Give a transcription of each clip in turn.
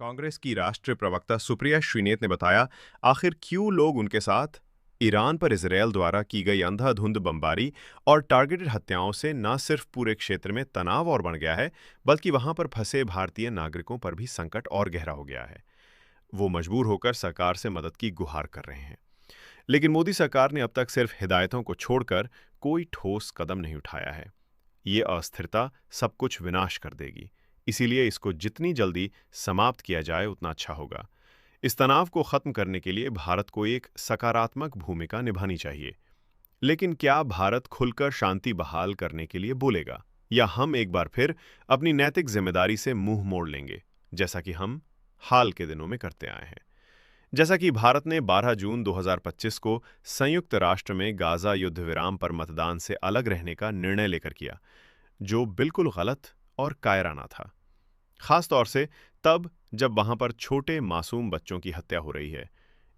कांग्रेस की राष्ट्रीय प्रवक्ता सुप्रिया श्रीनेत ने बताया, आखिर क्यों लोग उनके साथ ईरान पर इजरायल द्वारा की गई अंधाधुंध बमबारी और टारगेटेड हत्याओं से न सिर्फ पूरे क्षेत्र में तनाव और बढ़ गया है, बल्कि वहां पर फंसे भारतीय नागरिकों पर भी संकट और गहरा हो गया है। वो मजबूर होकर सरकार से मदद की गुहार कर रहे हैं। लेकिन मोदी सरकार ने अब तक सिर्फ हिदायतों को छोड़कर कोई ठोस कदम नहीं उठाया है। ये अस्थिरता सब कुछ विनाश कर देगी। इसीलिए इसको जितनी जल्दी समाप्त किया जाए उतना अच्छा होगा। इस तनाव को खत्म करने के लिए भारत को एक सकारात्मक भूमिका निभानी चाहिए। लेकिन क्या भारत खुलकर शांति बहाल करने के लिए बोलेगा, या हम एक बार फिर अपनी नैतिक जिम्मेदारी से मुंह मोड़ लेंगे, जैसा कि हम हाल के दिनों में करते आए हैं? जैसा कि भारत ने 12 जून 2025 को संयुक्त राष्ट्र में गाजा युद्ध विराम पर मतदान से अलग रहने का निर्णय लेकर किया, जो बिल्कुल गलत और कायराना था। खास तौर से तब जब वहां पर छोटे मासूम बच्चों की हत्या हो रही है।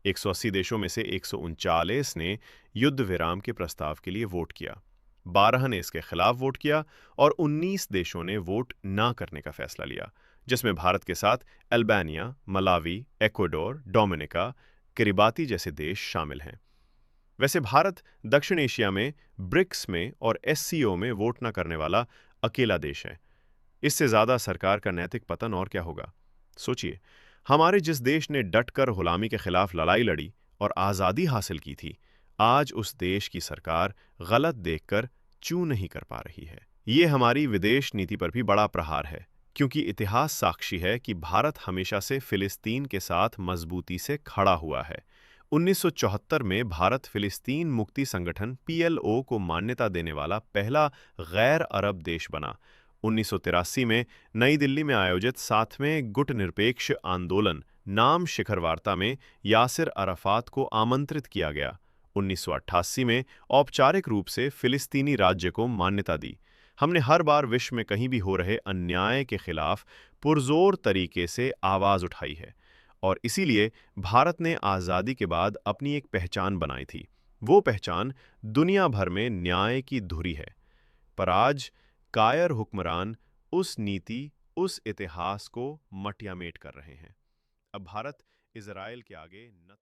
180 देशों में से 139 ने युद्ध विराम के प्रस्ताव के लिए वोट किया, 12 ने इसके खिलाफ वोट किया और 19 देशों ने वोट ना करने का फैसला लिया, जिसमें भारत के साथ Albania, Malawi, Ecuador, Dominica, Kiribati जैसे देश शामिल हैं। वैसे भारत दक्षिण एशिया में ब्रिक्स में और एससीओ में वोट न करने वाला अकेला देश है। इससे ज्यादा सरकार का नैतिक पतन और क्या होगा? सोचिए, हमारे जिस देश ने डटकर गुलामी के खिलाफ लड़ाई लड़ी और आजादी हासिल की थी, आज उस देश की सरकार गलत देखकर चूं नहीं कर पा रही है। ये हमारी विदेश नीति पर भी बड़ा प्रहार है, क्योंकि इतिहास साक्षी है कि भारत हमेशा से फिलिस्तीन के साथ मजबूती से खड़ा हुआ है। 1974 में भारत फिलिस्तीन मुक्ति संगठन पीएलओ को मान्यता देने वाला पहला गैर अरब देश बना। 1983 में नई दिल्ली में आयोजित 7वें गुटनिरपेक्ष आंदोलन नाम शिखर वार्ता में यासिर अराफात को आमंत्रित किया गया। 1988 में औपचारिक रूप से फिलिस्तीनी राज्य को मान्यता दी। हमने हर बार विश्व में कहीं भी हो रहे अन्याय के खिलाफ पुरजोर तरीके से आवाज उठाई है, और इसीलिए भारत ने आज़ादी के बाद अपनी एक पहचान बनाई थी। वो पहचान दुनिया भर में न्याय की धुरी है। पर आज कायर हुक्मरान उस नीति, उस इतिहास को मटियामेट कर रहे हैं। अब भारत इजराइल के आगे न